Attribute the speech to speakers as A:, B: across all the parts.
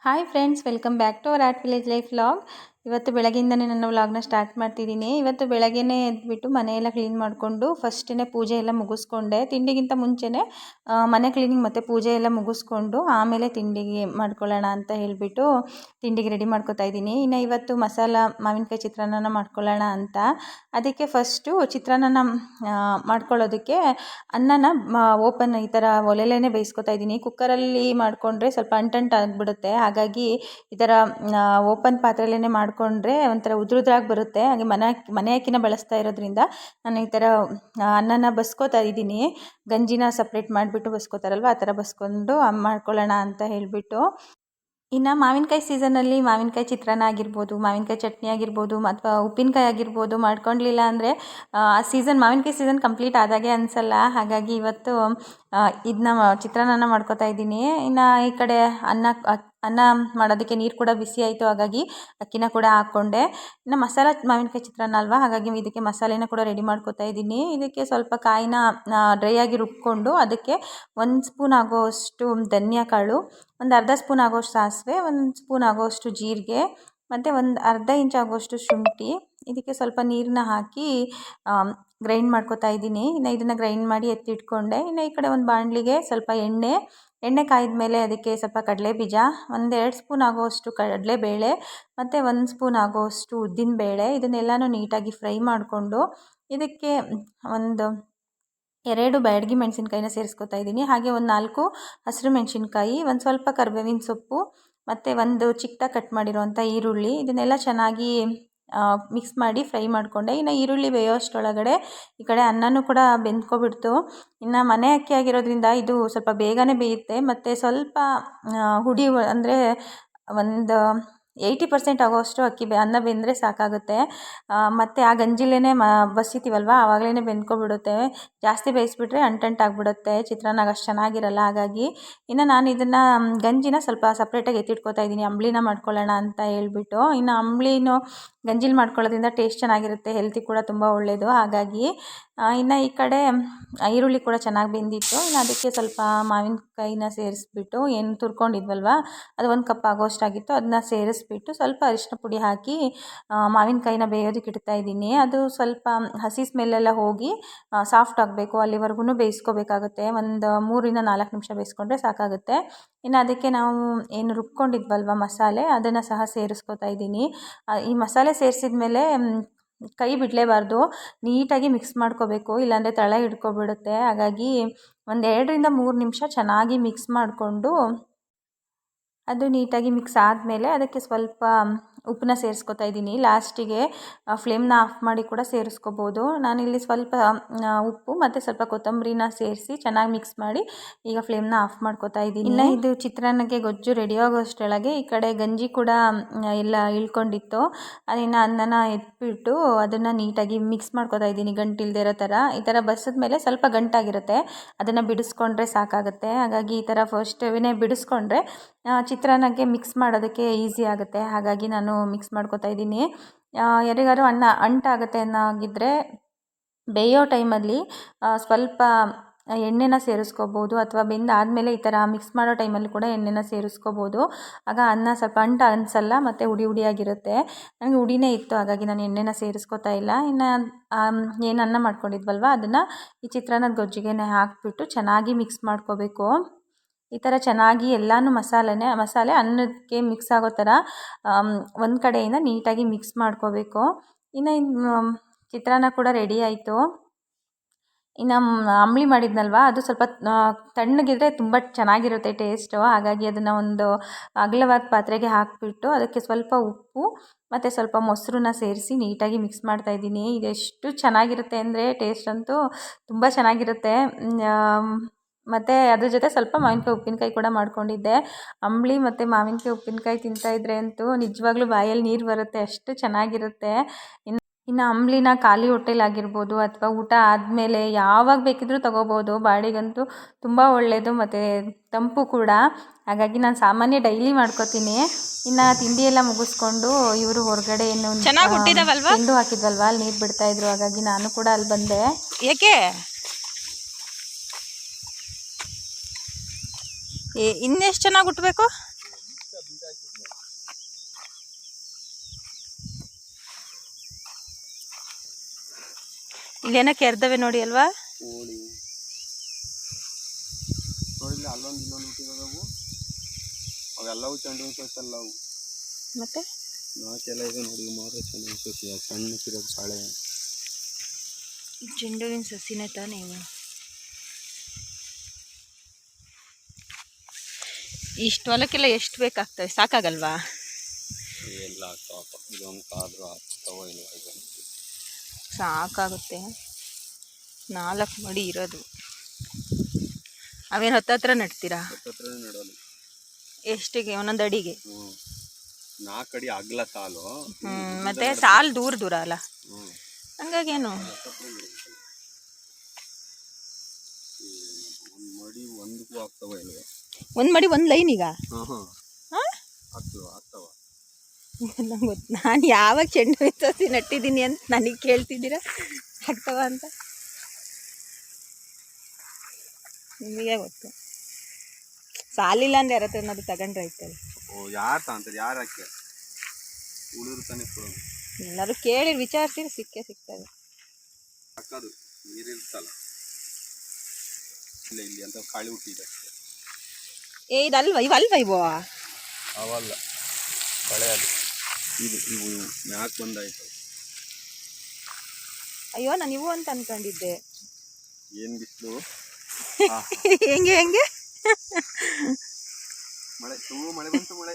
A: Hi friends, welcome back to our art village life vlog. ಇವತ್ತು ಬೆಳಗ್ಗೆಯಿಂದನೇ ನನ್ನ ವ್ಲಾಗ್ನ ಸ್ಟಾರ್ಟ್ ಮಾಡ್ತಿದ್ದೀನಿ. ಇವತ್ತು ಬೆಳಗ್ಗೆನೇ ಎದ್ಬಿಟ್ಟು ಮನೆಯೆಲ್ಲ ಕ್ಲೀನ್ ಮಾಡಿಕೊಂಡು ಫಸ್ಟೇ ಪೂಜೆ ಎಲ್ಲ ಮುಗಿಸ್ಕೊಂಡೆ. ತಿಂಡಿಗಿಂತ ಮುಂಚೆನೇ ಮನೆ ಕ್ಲೀನಿಂಗ್ ಮತ್ತು ಪೂಜೆ ಎಲ್ಲ ಮುಗಿಸ್ಕೊಂಡು ಆಮೇಲೆ ತಿಂಡಿಗೆ ಮಾಡ್ಕೊಳ್ಳೋಣ ಅಂತ ಹೇಳಿಬಿಟ್ಟು ತಿಂಡಿಗೆ ರೆಡಿ ಮಾಡ್ಕೊತಾ ಇದ್ದೀನಿ. ಇನ್ನು ಇವತ್ತು ಮಸಾಲ ಮಾವಿನಕಾಯಿ ಚಿತ್ರಾನ್ನ ಮಾಡ್ಕೊಳ್ಳೋಣ ಅಂತ. ಅದಕ್ಕೆ ಫಸ್ಟು ಚಿತ್ರಾನ್ನ ಮಾಡ್ಕೊಳ್ಳೋದಕ್ಕೆ ಅನ್ನನ ಓಪನ್ ಈ ಥರ ಒಲೆಲೇ ಬೇಯಿಸ್ಕೊತಾ ಇದ್ದೀನಿ. ಕುಕ್ಕರಲ್ಲಿ ಮಾಡಿಕೊಂಡ್ರೆ ಸ್ವಲ್ಪ ಅಂಟಂಟು ಆಗಿಬಿಡುತ್ತೆ. ಹಾಗಾಗಿ ಈ ಥರ ಓಪನ್ ಪಾತ್ರೆಯಲ್ಲೇ ಮಾಡಿಕೊಂಡ್ರೆ ಒಂಥರ ಉದ್ರುದ್ರಾಗಿ ಬರುತ್ತೆ. ಹಾಗೆ ಮನೆ ಅಕ್ಕಿನ ಬಳಸ್ತಾ ಇರೋದ್ರಿಂದ ನಾನು ಈ ಥರ ಅನ್ನನ ಬಸ್ಕೋತಾ ಇದ್ದೀನಿ. ಗಂಜಿನ ಸಪ್ರೇಟ್ ಮಾಡಿಬಿಟ್ಟು ಬಸ್ಕೋತಾರಲ್ವ, ಆ ಥರ ಬಸ್ಕೊಂಡು ಮಾಡ್ಕೊಳ್ಳೋಣ ಅಂತ ಹೇಳಿಬಿಟ್ಟು. ಇನ್ನು ಮಾವಿನಕಾಯಿ ಸೀಸನಲ್ಲಿ ಮಾವಿನಕಾಯಿ ಚಿತ್ರಾನ್ನ ಆಗಿರ್ಬೋದು, ಮಾವಿನಕಾಯಿ ಚಟ್ನಿ ಆಗಿರ್ಬೋದು, ಅಥವಾ ಉಪ್ಪಿನಕಾಯಿ ಆಗಿರ್ಬೋದು ಮಾಡ್ಕೊಳ್ಳಿಲ್ಲ ಅಂದರೆ ಆ ಮಾವಿನಕಾಯಿ ಸೀಸನ್ ಕಂಪ್ಲೀಟ್ ಆದಾಗೆ ಅನಿಸಲ್ಲ. ಹಾಗಾಗಿ ಇವತ್ತು ಇದನ್ನ ಚಿತ್ರಾನ್ನ ಮಾಡ್ಕೊತಾ ಇದ್ದೀನಿ. ಇನ್ನು ಈ ಕಡೆ ಅನ್ನ ಮಾಡೋದಕ್ಕೆ ನೀರು ಕೂಡ ಬಿಸಿ ಆಯಿತು. ಹಾಗಾಗಿ ಅಕ್ಕಿನ ಕೂಡ ಹಾಕ್ಕೊಂಡೆ. ಇನ್ನು ಮಸಾಲ ಮಾವಿನಕಾಯಿ ಚಿತ್ರಾನ್ನ ಅಲ್ವಾ, ಹಾಗಾಗಿ ಇದಕ್ಕೆ ಮಸಾಲೆನ ಕೂಡ ರೆಡಿ ಮಾಡ್ಕೊತಾ ಇದ್ದೀನಿ. ಇದಕ್ಕೆ ಸ್ವಲ್ಪ ಕಾಯಿನ ಡ್ರೈ ಆಗಿ ರುಬ್ಕೊಂಡು ಅದಕ್ಕೆ 1 ಸ್ಪೂನ್ ಆಗೋಷ್ಟು ಧನಿಯಾ ಕಾಳು, ಒಂದು ಅರ್ಧ ಸ್ಪೂನ್ ಆಗೋಷ್ಟು ಸಾಸಿವೆ, 1 ಸ್ಪೂನ್ ಆಗೋಷ್ಟು ಜೀರಿಗೆ ಮತ್ತು ಒಂದು ಅರ್ಧ ಇಂಚ್ ಆಗೋಷ್ಟು ಶುಂಠಿ, ಇದಕ್ಕೆ ಸ್ವಲ್ಪ ನೀರನ್ನ ಹಾಕಿ ಗ್ರೈಂಡ್ ಮಾಡ್ಕೊತಾ ಇದ್ದೀನಿ. ಇನ್ನು ಇದನ್ನು ಗ್ರೈಂಡ್ ಮಾಡಿ ಎತ್ತಿಟ್ಕೊಂಡೆ. ಇನ್ನು ಈ ಕಡೆ ಒಂದು ಬಾಣಲಿಗೆ ಸ್ವಲ್ಪ ಎಣ್ಣೆ ಕಾಯ್ದ ಮೇಲೆ ಅದಕ್ಕೆ ಸ್ವಲ್ಪ ಕಡಲೆಬೀಜ, 1-2 ಸ್ಪೂನ್ ಆಗೋಷ್ಟು ಕಡಲೆಬೇಳೆ ಮತ್ತು 1 ಸ್ಪೂನ್ ಆಗೋಷ್ಟು ಉದ್ದಿನಬೇಳೆ, ಇದನ್ನೆಲ್ಲನೂ ನೀಟಾಗಿ ಫ್ರೈ ಮಾಡಿಕೊಂಡು ಇದಕ್ಕೆ ಒಂದು 2 ಬ್ಯಾಡಗಿ ಮೆಣಸಿನ್ಕಾಯಿನ ಸೇರಿಸ್ಕೊತಾ ಇದ್ದೀನಿ. ಹಾಗೆ ಒಂದು 4 ಹಸಿರು ಮೆಣಸಿನ್ಕಾಯಿ, ಒಂದು ಸ್ವಲ್ಪ ಕರಿಬೇವಿನ ಸೊಪ್ಪು ಮತ್ತು ಒಂದು ಚಿಕ್ಕದಾಗಿ ಕಟ್ ಮಾಡಿರೋವಂಥ ಈರುಳ್ಳಿ, ಇದನ್ನೆಲ್ಲ ಚೆನ್ನಾಗಿ ಮಿಕ್ಸ್ ಮಾಡಿ ಫ್ರೈ ಮಾಡಿಕೊಂಡೆ. ಇನ್ನು ಈರುಳ್ಳಿ ಬೇಯೋಷ್ಟರೊಳಗಡೆ ಈ ಕಡೆ ಅನ್ನನೂ ಕೂಡ ಬೆಂದ್ಕೊಬಿಡ್ತು. ಇನ್ನು ಮನೆ ಅಕ್ಕಿ ಆಗಿರೋದ್ರಿಂದ ಇದು ಸ್ವಲ್ಪ ಬೇಗನೆ ಬೇಯುತ್ತೆ ಮತ್ತು ಸ್ವಲ್ಪ ಹುಡಿ ಅಂದರೆ ಒಂದು 80% ಆಗೋಷ್ಟು ಅನ್ನ ಬೆಂದರೆ ಸಾಕಾಗುತ್ತೆ. ಮತ್ತು ಆ ಗಂಜಿಲೇ ಬಸಿತೀವಲ್ವ, ಆವಾಗಲೇ ಬೆಂದ್ಕೊಬಿಡುತ್ತೆ. ಜಾಸ್ತಿ ಬೇಯಿಸ್ಬಿಟ್ರೆ ಅಂಟಂಟಾಗ್ಬಿಡುತ್ತೆ, ಚಿತ್ರಾನ್ನಾಗ ಅಷ್ಟು ಚೆನ್ನಾಗಿರಲ್ಲ. ಹಾಗಾಗಿ ಇನ್ನು ನಾನು ಇದನ್ನು ಗಂಜಿನ ಸ್ವಲ್ಪ ಸಪ್ರೇಟಾಗಿ ಎತ್ತಿಟ್ಕೊತಾ ಇದ್ದೀನಿ, ಅಂಬ್ಲಿನ ಮಾಡ್ಕೊಳ್ಳೋಣ ಅಂತ ಹೇಳ್ಬಿಟ್ಟು. ಇನ್ನು ಅಂಬ್ಲಿನೂ ಗಂಜಿಲಿ ಮಾಡ್ಕೊಳ್ಳೋದ್ರಿಂದ ಟೇಸ್ಟ್ ಚೆನ್ನಾಗಿರುತ್ತೆ, ಹೆಲ್ತಿ ಕೂಡ ತುಂಬ ಒಳ್ಳೆಯದು. ಹಾಗಾಗಿ ಇನ್ನು ಈ ಕಡೆ ಈರುಳ್ಳಿ ಕೂಡ ಚೆನ್ನಾಗಿ ಬೆಂದಿತ್ತು. ಇನ್ನು ಅದಕ್ಕೆ ಸ್ವಲ್ಪ ಮಾವಿನಕಾಯಿನ ಸೇರಿಸ್ಬಿಟ್ಟು, ಏನು ತುರ್ಕೊಂಡಿದ್ವಲ್ವ ಅದು 1 ಕಪ್ ಆಗೋಷ್ಟಾಗಿತ್ತು, ಅದನ್ನ ಸೇರಿಸ್ಬಿಟ್ಟು ಸ್ವಲ್ಪ ಅರಿಶಿನ ಪುಡಿ ಹಾಕಿ ಮಾವಿನಕಾಯಿನ ಬೇಯೋದಕ್ಕೆ ಇಡ್ತಾ ಇದ್ದೀನಿ. ಅದು ಸ್ವಲ್ಪ ಹಸಿ ಸ್ಮೆಲ್ಲೆಲ್ಲ ಹೋಗಿ ಸಾಫ್ಟ್ ಆಗಬೇಕು, ಅಲ್ಲಿವರೆಗೂ ಬೇಯಿಸ್ಕೋಬೇಕಾಗುತ್ತೆ. ಒಂದು 3-4 ನಿಮಿಷ ಬೇಯಿಸ್ಕೊಂಡ್ರೆ ಸಾಕಾಗುತ್ತೆ. ಇನ್ನು ಅದಕ್ಕೆ ನಾವು ಏನು ರುಬ್ಕೊಂಡಿದ್ವಲ್ವ ಮಸಾಲೆ, ಅದನ್ನು ಸಹ ಸೇರಿಸ್ಕೊತಾ ಇದ್ದೀನಿ. ಈ ಮಸಾಲೆ ಸೇರಿಸಿದ ಮೇಲೆ ಕೈ ಬಿಡಲೇಬಾರ್ದು, ನೀಟಾಗಿ ಮಿಕ್ಸ್ ಮಾಡ್ಕೋಬೇಕು, ಇಲ್ಲಾಂದರೆ ತಳ ಹಿಡ್ಕೊಬಿಡುತ್ತೆ. ಹಾಗಾಗಿ ಒಂದು 2-3 ನಿಮಿಷ ಚೆನ್ನಾಗಿ ಮಿಕ್ಸ್ ಮಾಡಿಕೊಂಡು ಅದು ನೀಟಾಗಿ ಮಿಕ್ಸ್ ಆದಮೇಲೆ ಅದಕ್ಕೆ ಸ್ವಲ್ಪ ಉಪ್ಪನ್ನ ಸೇರಿಸ್ಕೊತಾ ಇದ್ದೀನಿ. ಲಾಸ್ಟಿಗೆ ಫ್ಲೇಮ್ನ ಆಫ್ ಮಾಡಿ ಕೂಡ ಸೇರಿಸ್ಕೋಬೋದು. ನಾನಿಲ್ಲಿ ಸ್ವಲ್ಪ ಉಪ್ಪು ಮತ್ತು ಸ್ವಲ್ಪ ಕೊತ್ತಂಬರಿನ ಸೇರಿಸಿ ಚೆನ್ನಾಗಿ ಮಿಕ್ಸ್ ಮಾಡಿ ಈಗ ಫ್ಲೇಮ್ನ ಆಫ್ ಮಾಡ್ಕೊತಾ ಇದ್ದೀನಿ. ಇನ್ನು ಇದು ಚಿತ್ರಾನ್ನಕ್ಕೆ ಗೊಜ್ಜು ರೆಡಿ ಆಗೋಷ್ಟರೊಳಗೆ ಈ ಕಡೆ ಗಂಜಿ ಕೂಡ ಎಲ್ಲ ಇಳ್ಕೊಂಡಿತ್ತು. ಅದನ್ನು ಅನ್ನನ ಎತ್ಬಿಟ್ಟು ಅದನ್ನು ನೀಟಾಗಿ ಮಿಕ್ಸ್ ಮಾಡ್ಕೊತಾ ಇದ್ದೀನಿ, ಗಂಟಿಲ್ದೇ ಇರೋ ಥರ. ಈ ಥರ ಬಸಿದ ಮೇಲೆ ಸ್ವಲ್ಪ ಗಂಟಾಗಿರುತ್ತೆ, ಅದನ್ನು ಬಿಡಿಸ್ಕೊಂಡ್ರೆ ಸಾಕಾಗುತ್ತೆ. ಹಾಗಾಗಿ ಈ ಥರ ಫಸ್ಟೇ ಬಿಡಿಸ್ಕೊಂಡ್ರೆ ಚಿತ್ರಾನ್ನಕ್ಕೆ ಮಿಕ್ಸ್ ಮಾಡೋದಕ್ಕೆ ಈಸಿ ಆಗುತ್ತೆ. ಹಾಗಾಗಿ ನಾನು ಮಿಕ್ಸ್ ಮಾಡ್ಕೊತಾ ಇದ್ದೀನಿ. ಯಾರಿಗಾರು ಅಂಟಾಗುತ್ತೆ ಅನ್ನೋಗಿದ್ದರೆ ಬೇಯೋ ಟೈಮಲ್ಲಿ ಸ್ವಲ್ಪ ಎಣ್ಣೆನ ಸೇರಿಸ್ಕೋಬೋದು, ಅಥವಾ ಬೆಂದಾದಮೇಲೆ ಈ ಥರ ಮಿಕ್ಸ್ ಮಾಡೋ ಟೈಮಲ್ಲಿ ಕೂಡ ಎಣ್ಣೆನ ಸೇರಿಸ್ಕೋಬೋದು. ಆಗ ಅನ್ನ ಸ್ವಲ್ಪ ಅನಿಸಲ್ಲ ಮತ್ತು ಹುಡಿಯಾಗಿರುತ್ತೆ. ನನಗೆ ಹುಡಿನೇ ಇತ್ತು, ಹಾಗಾಗಿ ನಾನು ಎಣ್ಣೆನ ಸೇರಿಸ್ಕೋತಾ ಇಲ್ಲ. ಇನ್ನು ಏನು ಅನ್ನ ಮಾಡ್ಕೊಂಡಿದ್ವಲ್ವ ಅದನ್ನು ಈ ಚಿತ್ರಾನ್ನದ ಗೊಜ್ಜಿಗೆ ಹಾಕಿಬಿಟ್ಟು ಚೆನ್ನಾಗಿ ಮಿಕ್ಸ್ ಮಾಡ್ಕೋಬೇಕು. ಈ ಥರ ಚೆನ್ನಾಗಿ ಎಲ್ಲನೂ ಮಸಾಲೆ ಅನ್ನಕ್ಕೆ ಮಿಕ್ಸ್ ಆಗೋ ಥರ ಒಂದು ಕಡೆಯಿಂದ ನೀಟಾಗಿ ಮಿಕ್ಸ್ ಮಾಡ್ಕೋಬೇಕು. ಇನ್ನು ಚಿತ್ರಾನ್ನ ಕೂಡ ರೆಡಿ ಆಯಿತು. ಇನ್ನು ಅಂಬಲಿ ಮಾಡಿದ್ನಲ್ವ ಅದು ಸ್ವಲ್ಪ ತಣ್ಣಗಿದ್ರೆ ತುಂಬ ಚೆನ್ನಾಗಿರುತ್ತೆ ಟೇಸ್ಟು. ಹಾಗಾಗಿ ಅದನ್ನು ಒಂದು ಅಗಲವಾದ ಪಾತ್ರೆಗೆ ಹಾಕಿಬಿಟ್ಟು ಅದಕ್ಕೆ ಸ್ವಲ್ಪ ಉಪ್ಪು ಮತ್ತು ಸ್ವಲ್ಪ ಮೊಸರನ್ನ ಸೇರಿಸಿ ನೀಟಾಗಿ ಮಿಕ್ಸ್ ಮಾಡ್ತಾಯಿದ್ದೀನಿ. ಇದೆಷ್ಟು ಚೆನ್ನಾಗಿರುತ್ತೆ ಅಂದರೆ ಟೇಸ್ಟ್ ಅಂತೂ ತುಂಬ ಚೆನ್ನಾಗಿರುತ್ತೆ. ಮತ್ತು ಅದ್ರ ಜೊತೆ ಸ್ವಲ್ಪ ಮಾವಿನಕಾಯಿ ಉಪ್ಪಿನಕಾಯಿ ಕೂಡ ಮಾಡ್ಕೊಂಡಿದ್ದೆ. ಅಂಬಲಿ ಮತ್ತು ಮಾವಿನಕಾಯಿ ಉಪ್ಪಿನಕಾಯಿ ತಿಂತಾಯಿದ್ರೆ ಅಂತೂ ನಿಜವಾಗ್ಲೂ ಬಾಯಲ್ಲಿ ನೀರು ಬರುತ್ತೆ, ಅಷ್ಟು ಚೆನ್ನಾಗಿರುತ್ತೆ. ಇನ್ನು ಅಂಬಲಿನ ಖಾಲಿ ಹೊಟ್ಟೆಲಾಗಿರ್ಬೋದು ಅಥವಾ ಊಟ ಆದಮೇಲೆ ಯಾವಾಗ ಬೇಕಿದ್ರೂ ತೊಗೋಬೋದು. ಬಾಡಿಗಂತೂ ತುಂಬ ಒಳ್ಳೆಯದು ಮತ್ತು ತಂಪು ಕೂಡ. ಹಾಗಾಗಿ ನಾನು ಸಾಮಾನ್ಯ ಡೈಲಿ ಮಾಡ್ಕೋತೀನಿ. ಇನ್ನು ತಿಂಡಿ ಎಲ್ಲ ಮುಗಿಸ್ಕೊಂಡು ಇವರು ಹೊರಗಡೆ ಏನು ಚೆಂಡು ಹಾಕಿದ್ವಲ್ವ ಅಲ್ಲಿ ನೀರು ಬಿಡ್ತಾಯಿದ್ರು, ಹಾಗಾಗಿ ನಾನು ಕೂಡ ಅಲ್ಲಿ ಬಂದೆ.
B: ಏಕೆ ಇನ್ನೆಷ್ಟು ಚೆನ್ನಾಗಿ ಹುಟ್ಟಬೇಕು?
A: ಇಲ್ಲೇನೋ ಕೆರ್ದವೆ ನೋಡಿ ಅಲ್ವಾ.
B: ಕೋಳಿ ನೋಡಿಲ್ಲ, ಅಲ್ಲೊಂದು ಇಲ್ಲೊಂದು ಹುಟ್ಟಿರೋದವು, ಅವೆಲ್ಲವೂ ಚೆಂಡು ಸೋಸಲ್ಲವು.
A: ಮತ್ತೆ
B: ನಾಕೆಲ್ಲ ಇದೆ ನೋಡಿ, ಮಾತ್ರ ಚೆಂಡು ಸೋಸಿ ಸಣ್ಣಕ್ಕಿರೋದು ಸಾಳೆ.
A: ಚೆಂಡುವಿನ ಸಸಿನೇ ತಾನೇ ಇವು. ಇಷ್ಟು ಹೊಲಕ್ಕೆಲ್ಲ ಎಷ್ಟು ಬೇಕಾಗ್ತವೆ, ಸಾಕಾಗಲ್ವಾ?
B: ಎಲ್ಲ ಆಗ್ತಾವಪ್ಪ, ಇದೊಂದು ಕಾದ್ರು ಆಗ್ತಾವ ಇಲ್ಲ
A: ಸಾಕಾಗುತ್ತೆ. 4 ಮಡಿ ಇರೋದು. ಅವೇನು ಹತ್ತತ್ರ ನೆಡ್ತೀರಾ?
B: ಹತ್ತತ್ರ ನೆಡೋದು.
A: ಎಷ್ಟಿಗೆ? ಒಂದೊಂದು ಅಡಿಗೆ?
B: 4 ಅಡಿ ಅಗಲ ಸಾಲು.
A: ಮತ್ತೆ ಸಾಲು ದೂರ ದೂರ ಅಲ್ಲ, ಹಂಗಾಗೇನು
B: ಒಂದು ಮಡಿ ಒಂದಕ್ಕೂ ಆಗ್ತಾವ ಇಲ್ವ?
A: ಒಂದು ಮಡಿ ಒಂದು ಲೈನಿಗ?
B: ಆಗ್ತಾವ.
A: ನಂಗೆ ಗೊತ್ತು, ನಾನು ಯಾವಾಗ ಚೆಂಡು ಸಸಿ ನಟ್ಟಿದ್ದೀನಿ ಅಂತ ನನಗೆ ಕೇಳ್ತಿದ್ದೀರಾ ಆಗ್ತಾವ ಅಂತ? ನಿಮಗೆ ಗೊತ್ತು. ಸಾಲಿಲ್ಲ ಅಂದ್ರೆ ಯಾರ ಹತ್ರ ಏನಾದ್ರು ತಗೊಂಡ್ರೆ ಆಯ್ತಲ್ಲ.
B: ಯಾರು ತಗೊಂತಾರೆ? ಯಾರು ಹಾಕಿ ಉಳಿದ್ರು ತಾನೇ ಕೊಡೋದು.
A: ಎಲ್ಲರೂ ಕೇಳಿ ವಿಚಾರಿಸಿ ಸಿಕ್ಕೇ ಸಿಗ್ತದೆ.
B: ಹಾಕೋದು ನೀರಿರ್ತಲ್ಲ, ಇಲ್ಲ ಇಲ್ಲಿ ಅಂತ ಕಾಳಿ ಹುಟ್ಟಿದೆ.
A: ಇದಲ್ವ? ಇವಲ್ವ ಇವು?
B: ಅವಲ್ಲ, ಕಳೆ ಅದು. ಇವು ಮ್ಯಾಕ್ ಬಂದಾಯ್ತು.
A: ಅಯ್ಯೋ, ನಾನು ಇವು ಅಂತ ಅನ್ಕೊಂಡಿದ್ದೆ.
B: ಏನು ಬಿಸಿಲು!
A: ಹೆಂಗೆ
B: ಮಳೆ ಬಂತು, ಮಳೆ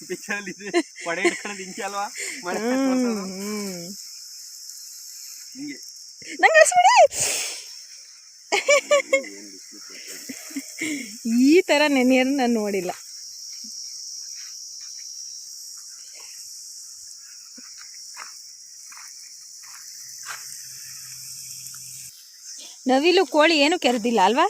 B: ಪಿಕ್ಚರಲ್ಲಿ ಇದೆ, ಪಡೆ ಹಿಡ್ಕೊಳ್ಳೋದು ಹಿಂಗೆ ಅಲ್ವಾ? ಮಳೆ ಹಿಂಗೆ
A: ನಂಗೆ ಈ ಥರ ನೆನೆಯರು ನಾನು ನೋಡಿಲ್ಲ. ನವಿಲು ಕೋಳಿ ಏನು ಕೆರೆದಿಲ್ಲ ಅಲ್ವಾ?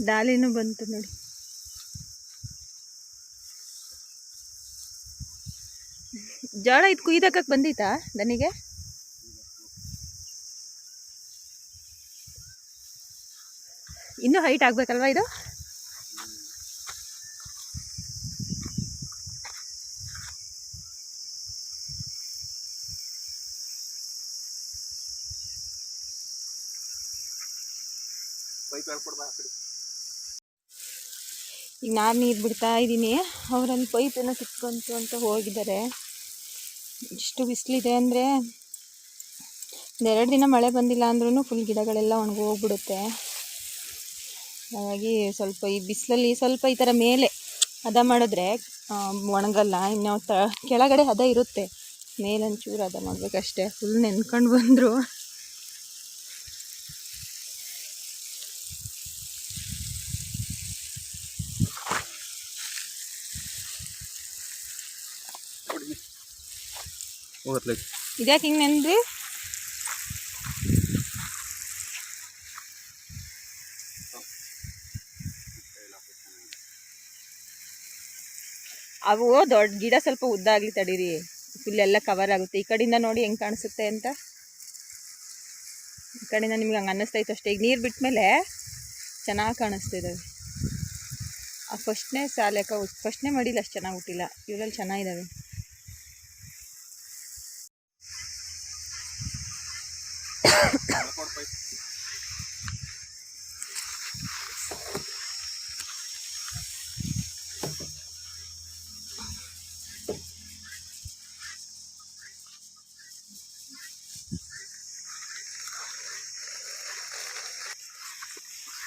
A: ಡಾಲಿನೂ ಬಂತು ನೋಡಿ. ಜೋಳ ಇದು ಕುಯ್ದಕ್ಕಕ್ಕೆ ಬಂದಿತ್ತಾ ದನಿಗೆ? ಇನ್ನೂ ಹೈಟ್ ಆಗ್ಬೇಕಲ್ವಾ ಇದು? ಈಗ ನಾನು ನೀರು ಬಿಡ್ತಾ ಇದ್ದೀನಿ, ಅವರಲ್ಲಿ ಪೈಪ್ ಏನೋ ಕಿತ್ಕೊಂತು ಅಂತ ಹೋಗಿದ್ದಾರೆ. ಇಷ್ಟು ಬಿಸಿಲಿದೆ ಅಂದರೆ, 2 ದಿನ ಮಳೆ ಬಂದಿಲ್ಲ ಅಂದ್ರೂ ಫುಲ್ ಗಿಡಗಳೆಲ್ಲ ಒಣಗೋಗ್ಬಿಡುತ್ತೆ. ಹಾಗಾಗಿ ಸ್ವಲ್ಪ ಈ ಬಿಸಿಲಲ್ಲಿ ಸ್ವಲ್ಪ ಈ ಥರ ಮೇಲೆ ಹದ ಮಾಡಿದ್ರೆ ಒಣಗಲ್ಲ. ಇನ್ನು ಕೆಳಗಡೆ ಹದ ಇರುತ್ತೆ, ಮೇಲೊಂಚೂರು ಹದ ಮಾಡಬೇಕಷ್ಟೇ. ಫುಲ್ ನೆನ್ಕೊಂಡು ಬಂದರು. ಇದ್ಯಾಕೆ ಹಿಂಗೆ ನೆನ್ರಿ? ಅವು ದೊಡ್ಡ ಗಿಡ ಸ್ವಲ್ಪ ಉದ್ದ ಆಗಲಿ ತಡೀರಿ, ಫುಲ್ ಎಲ್ಲ ಕವರ್ ಆಗುತ್ತೆ. ಈ ಕಡೆಯಿಂದ ನೋಡಿ ಹೆಂಗೆ ಕಾಣಿಸುತ್ತೆ ಅಂತ. ಈ ಕಡೆಯಿಂದ ನಿಮ್ಗೆ ಹಂಗೆ ಅನ್ನಿಸ್ತೈತೆ ಅಷ್ಟೇ. ಈಗ ನೀರು ಬಿಟ್ಟ ಮೇಲೆ ಚೆನ್ನಾಗಿ ಕಾಣಿಸ್ತಿದ್ದಾವೆ. ಆ ಫಸ್ಟ್ನೇ ಸಾಲಕ್ಕೆ ಫಸ್ಟ್ನೇ ಮಡಿಲಿ ಅಷ್ಟು ಚೆನ್ನಾಗಿ ಹುಟ್ಟಿಲ್ಲ, ಇವರಲ್ಲಿ ಚೆನ್ನಾಗಿದ್ದಾವೆ.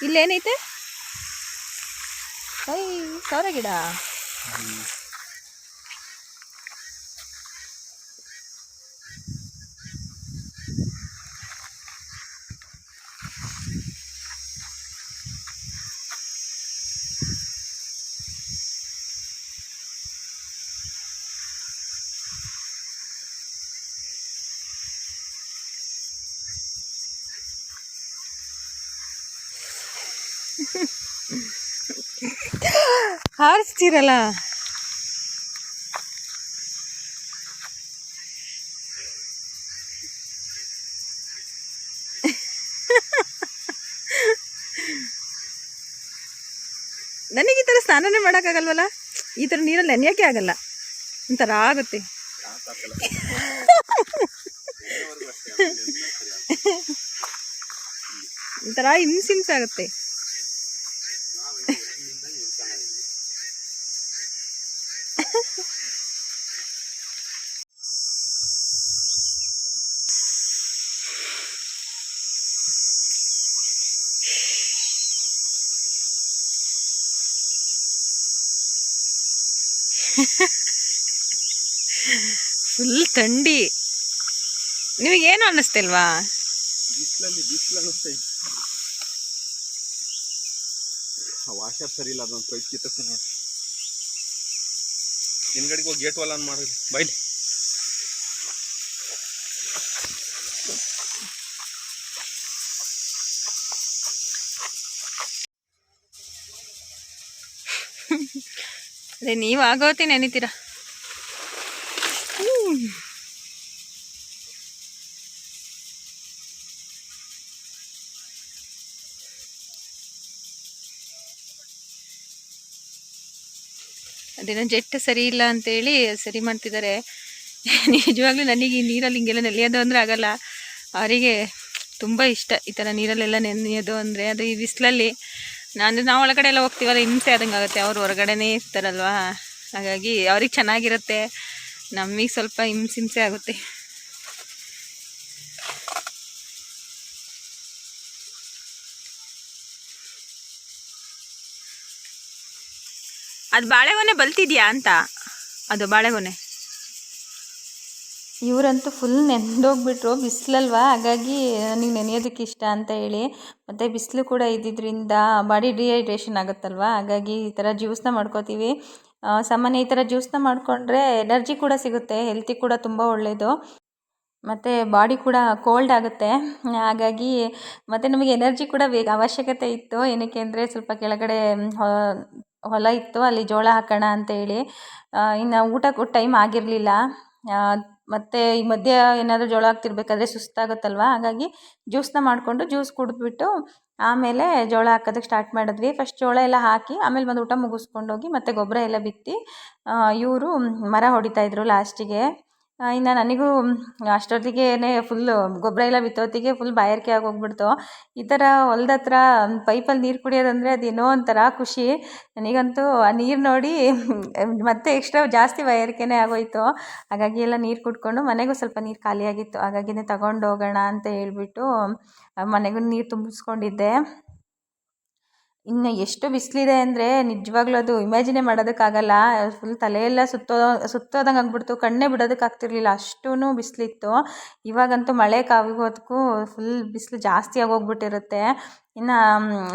A: ಇಲ್ಲೇನೈತೆ? ಸಾವಿರ ಗಿಡ. ಹಾರಿಸ್ತೀರಲ್ಲ. ನನಗೆ ಈ ಥರ ಸ್ನಾನನೇ ಮಾಡೋಕ್ಕಾಗಲ್ವಲ್ಲ, ಈ ಥರ ನೀರಲ್ಲಿ ನೆನೆಯೋಕ್ಕೆ ಆಗಲ್ಲ, ಒಂಥರ ಆಗುತ್ತೆ. ಒಂಥರ ಹಿಂಸೆ ಆಗುತ್ತೆ. ಫುಲ್ ಥಂಡಿ. ನಿಮಗೇನು ಅನ್ನಿಸ್ತಿಲ್ವಾ?
B: ಬಿಸಿಲು ಅನ್ನಿಸ್ತಾ ಇದೆ. ವಾಷರ್ ಸರಿ ಇಲ್ಲ, ಅದೊಂದು ಪೈಪ್ ಕಿತ್ತಕ್ಕೆ ನೋಡಿ. ಹಿಂದ್ಗಡೆಗೆ ಹೋಗಿ ಗೇಟ್ ವಾಲ್ ಆನ್ ಮಾಡೋದು ಬೈಲಿ.
A: ಅದೇ ನೀವು ಆಗೋತಿ ನೆನಿತೀರ. ಅದೇನೋ ಜೆಟ್ ಸರಿ ಇಲ್ಲ ಅಂತೇಳಿ ಸರಿ ಮಾಡ್ತಿದ್ದಾರೆ. ನಿಜವಾಗ್ಲೂ ನನಗೆ ಈ ನೀರಲ್ಲಿ ಹಿಂಗೆಲ್ಲ ನೆನೆಯೋದು ಅಂದರೆ ಆಗಲ್ಲ. ಅವರಿಗೆ ತುಂಬ ಇಷ್ಟ ಈ ಥರ ನೀರಲ್ಲೆಲ್ಲ ನೆನೆಯೋದು ಅಂದರೆ. ಅದು ಈ ಬಿಸಿಲಲ್ಲಿ ನಾವು ಒಳಗಡೆ ಎಲ್ಲ ಹೋಗ್ತೀವಲ್ಲ, ಹಿಂಸೆ ಆದಂಗೆ ಆಗುತ್ತೆ. ಅವ್ರು ಹೊರಗಡೆನೇ ಇರ್ತಾರಲ್ವ, ಹಾಗಾಗಿ ಅವ್ರಿಗೆ ಚೆನ್ನಾಗಿರುತ್ತೆ, ನಮಗೆ ಸ್ವಲ್ಪ ಹಿಂಸೆ ಆಗುತ್ತೆ. ಅದು ಬಾಳೆಗೊನೆ ಬಲ್ತಿದ್ಯಾ ಅಂತ, ಅದು ಬಾಳೆಗೊನೆ. ಇವರಂತೂ ಫುಲ್ ನೆಂದೋಗ್ಬಿಟ್ರು, ಬಿಸಿಲಲ್ವಾ, ಹಾಗಾಗಿ ನನಗೆ ನೆನೆಯೋದಕ್ಕೆ ಇಷ್ಟ ಅಂತ ಹೇಳಿ. ಮತ್ತು ಬಿಸಿಲು ಕೂಡ ಇದ್ದಿದ್ದರಿಂದ ಬಾಡಿ ಡಿಹೈಡ್ರೇಷನ್ ಆಗುತ್ತಲ್ವ, ಹಾಗಾಗಿ ಈ ಥರ ಜ್ಯೂಸನ್ನ ಮಾಡ್ಕೋತೀವಿ. ಸಾಮಾನ್ಯ ಈ ಥರ ಜ್ಯೂಸನ್ನ ಮಾಡಿಕೊಂಡ್ರೆ ಎನರ್ಜಿ ಕೂಡ ಸಿಗುತ್ತೆ, ಹೆಲ್ತಿಗೆ ಕೂಡ ತುಂಬ ಒಳ್ಳೆಯದು. ಮತ್ತು ಬಾಡಿ ಕೂಡ ಕೋಲ್ಡ್ ಆಗುತ್ತೆ, ಹಾಗಾಗಿ ಮತ್ತು ನಮಗೆ ಎನರ್ಜಿ ಕೂಡ ಅವಶ್ಯಕತೆ ಇತ್ತು. ಏನಕ್ಕೆ ಅಂದರೆ ಸ್ವಲ್ಪ ಕೆಳಗಡೆ ಹೊಲ ಇತ್ತು, ಅಲ್ಲಿ ಜೋಳ ಹಾಕೋಣ ಅಂತೇಳಿ. ಇನ್ನು ಊಟಕ್ಕೆ ಟೈಮ್ ಆಗಿರಲಿಲ್ಲ. ಮತ್ತು ಈ ಮಧ್ಯೆ ಏನಾದರೂ ಜೋಳ ಹಾಕ್ತಿರ್ಬೇಕಾದ್ರೆ ಸುಸ್ತಾಗುತ್ತಲ್ವ, ಹಾಗಾಗಿ ಜ್ಯೂಸನ್ನ ಮಾಡಿಕೊಂಡು ಜ್ಯೂಸ್ ಕುಡಿದ್ಬಿಟ್ಟು ಆಮೇಲೆ ಜೋಳ ಹಾಕೋದಕ್ಕೆ ಸ್ಟಾರ್ಟ್ ಮಾಡಿದ್ವಿ. ಫಸ್ಟ್ ಜೋಳ ಎಲ್ಲ ಹಾಕಿ ಆಮೇಲೆ ಬಂದು ಊಟ ಮುಗಿಸ್ಕೊಂಡೋಗಿ ಮತ್ತು ಗೊಬ್ಬರ ಎಲ್ಲ ಬಿತ್ತಿ ಇವರು ಮರ ಹೊಡಿತಾಯಿದ್ರು ಲಾಸ್ಟಿಗೆ. ಇನ್ನು ನನಗೂ ಅಷ್ಟೊತ್ತಿಗೆ ಫುಲ್ಲು ಗೊಬ್ಬರ ಎಲ್ಲ ಬಿತ್ತೋತ್ತಿಗೆ ಫುಲ್ ಬಾಯಾರಿಕೆ ಆಗೋಗ್ಬಿಡ್ತು. ಈ ಥರ ಹೊಲ್ದ ಹತ್ರ ಪೈಪಲ್ಲಿ ನೀರು ಕುಡಿಯೋದಂದರೆ ಅದೇನೋ ಒಂಥರ ಖುಷಿ. ನನಗಂತೂ ಆ ನೀರು ನೋಡಿ ಮತ್ತೆ ಎಕ್ಸ್ಟ್ರಾ ಜಾಸ್ತಿ ಬಾಯಾರಿಕೆನೇ ಆಗೋಯಿತು. ಹಾಗಾಗಿ ಎಲ್ಲ ನೀರು ಕುಡ್ಕೊಂಡು ಮನೆಗೂ ಸ್ವಲ್ಪ ನೀರು ಖಾಲಿಯಾಗಿತ್ತು, ಹಾಗಾಗಿನೇ ತಗೊಂಡು ಹೋಗೋಣ ಅಂತ ಹೇಳ್ಬಿಟ್ಟು ಮನೆಗೂ ನೀರು ತುಂಬಿಸ್ಕೊಂಡಿದ್ದೆ. ಇನ್ನು ಎಷ್ಟು ಬಿಸಿಲಿದೆ ಅಂದರೆ ನಿಜವಾಗ್ಲೂ ಅದು ಇಮ್ಯಾಜಿನೇ ಮಾಡೋದಕ್ಕಾಗಲ್ಲ. ಫುಲ್ ತಲೆಯೆಲ್ಲ ಸುತ್ತೋದಂಗೆ ಆಗ್ಬಿಡ್ತು, ಕಣ್ಣೇ ಬಿಡೋದಕ್ಕಾಗ್ತಿರ್ಲಿಲ್ಲ, ಅಷ್ಟೂ ಬಿಸಿಲಿತ್ತು. ಇವಾಗಂತೂ ಮಳೆ ಕಾಗೋದಕ್ಕೂ ಫುಲ್ ಬಿಸಿಲು ಜಾಸ್ತಿ ಆಗೋಗ್ಬಿಟ್ಟಿರುತ್ತೆ. ಇನ್ನು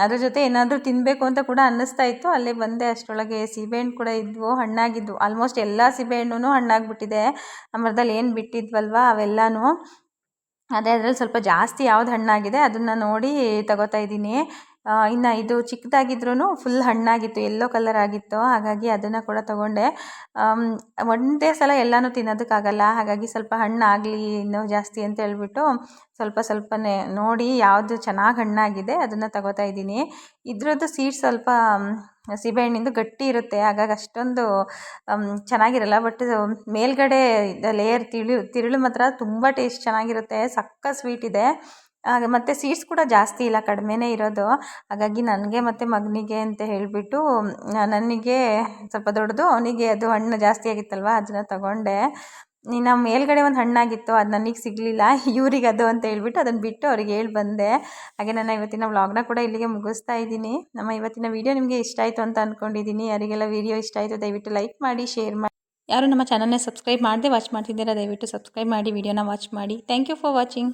A: ಅದ್ರ ಜೊತೆ ಏನಾದರೂ ತಿನ್ನಬೇಕು ಅಂತ ಕೂಡ ಅನ್ನಿಸ್ತಾ ಇತ್ತು. ಅಲ್ಲೇ ಬಂದೆ, ಅಷ್ಟರೊಳಗೆ ಸೀಬೆಹಣ್ಣು ಕೂಡ ಇದ್ವು, ಹಣ್ಣಾಗಿದ್ವು. ಆಲ್ಮೋಸ್ಟ್ ಎಲ್ಲ ಸೀಬೆಹಣ್ಣು ಹಣ್ಣಾಗ್ಬಿಟ್ಟಿದೆ. ಆ ಮರದಲ್ಲಿ ಏನು ಬಿಟ್ಟಿದ್ವಲ್ವ ಅವೆಲ್ಲನೂ. ಅದೇ ಅದರಲ್ಲಿ ಸ್ವಲ್ಪ ಜಾಸ್ತಿ ಯಾವ್ದು ಹಣ್ಣಾಗಿದೆ ಅದನ್ನು ನೋಡಿ ತಗೋತಾ ಇದ್ದೀನಿ. ಇನ್ನು ಇದು ಚಿಕ್ಕದಾಗಿದ್ರೂ ಫುಲ್ ಹಣ್ಣಾಗಿತ್ತು, ಯೆಲ್ಲೋ ಕಲರ್ ಆಗಿತ್ತು, ಹಾಗಾಗಿ ಅದನ್ನು ಕೂಡ ತೊಗೊಂಡೆ. ಒಂದೇ ಸಲ ಎಲ್ಲನೂ ತಿನ್ನೋದಕ್ಕಾಗಲ್ಲ, ಹಾಗಾಗಿ ಸ್ವಲ್ಪ ಹಣ್ಣಾಗಲಿ ಇನ್ನೂ ಜಾಸ್ತಿ ಅಂತ ಹೇಳ್ಬಿಟ್ಟು ಸ್ವಲ್ಪನೇ ನೋಡಿ ಯಾವುದು ಚೆನ್ನಾಗಿ ಹಣ್ಣಾಗಿದೆ ಅದನ್ನು ತಗೋತಾ ಇದ್ದೀನಿ. ಇದ್ರದ್ದು ಸೀಡ್ಸ್ ಸ್ವಲ್ಪ ಸೀಬೆಹಣ್ಣಿಂದು ಗಟ್ಟಿ ಇರುತ್ತೆ, ಹಾಗಾಗಿ ಅಷ್ಟೊಂದು ಚೆನ್ನಾಗಿರಲ್ಲ. ಬಟ್ ಮೇಲ್ಗಡೆ ಲೇಯರ್ ತಿರುಳು ಮಾತ್ರ ತುಂಬ ಟೇಸ್ಟ್ ಚೆನ್ನಾಗಿರುತ್ತೆ, ಸಕ್ಕ ಸ್ವೀಟ್ ಇದೆ. ಮತ್ತು ಸೀಡ್ಸ್ ಕೂಡ ಜಾಸ್ತಿ ಇಲ್ಲ, ಕಡಿಮೆನೇ ಇರೋದು. ಹಾಗಾಗಿ ನನಗೆ ಮತ್ತು ಮಗನಿಗೆ ಅಂತ ಹೇಳಿಬಿಟ್ಟು ನನಗೆ ಸ್ವಲ್ಪ ದೊಡ್ಡದು, ಅವನಿಗೆ ಅದು ಹಣ್ಣು ಜಾಸ್ತಿ ಆಗಿತ್ತಲ್ವ ಅದನ್ನು ತಗೊಂಡೆ. ಇನ್ನು ಮೇಲ್ಗಡೆ ಒಂದು ಹಣ್ಣಾಗಿತ್ತು, ಅದು ನನಗೆ ಸಿಗಲಿಲ್ಲ, ಇವ್ರಿಗೆ ಅದು ಅಂತ ಹೇಳ್ಬಿಟ್ಟು ಅದನ್ನು ಬಿಟ್ಟು ಅವ್ರಿಗೆ ಹೇಳಿ ಬಂದೆ. ಹಾಗೆ ನನ್ನ ಇವತ್ತಿನ ವ್ಲಾಗ್ನ ಕೂಡ ಇಲ್ಲಿಗೆ ಮುಗಿಸ್ತಾ ಇದ್ದೀನಿ. ನಮ್ಮ ಇವತ್ತಿನ ವೀಡಿಯೋ ನಿಮಗೆ ಇಷ್ಟ ಆಯಿತು ಅಂತ ಅಂದ್ಕೊಂಡಿದ್ದೀನಿ. ಯಾರಿಗೆಲ್ಲ ವೀಡಿಯೋ ಇಷ್ಟ ಆಯಿತು ದಯವಿಟ್ಟು ಲೈಕ್ ಮಾಡಿ, ಶೇರ್ ಮಾಡಿ. ಯಾರು ನಮ್ಮ ಚಾನಲ್ನ ಸಬ್ಸ್ಕ್ರೈಬ್ ಮಾಡದೆ ವಾಚ್ ಮಾಡ್ತಿದ್ದೀರಾ ದಯವಿಟ್ಟು ಸಬ್ಸ್ಕ್ರೈಬ್ ಮಾಡಿ, ವೀಡಿಯೋನ ವಾಚ್ ಮಾಡಿ. Thank you for watching.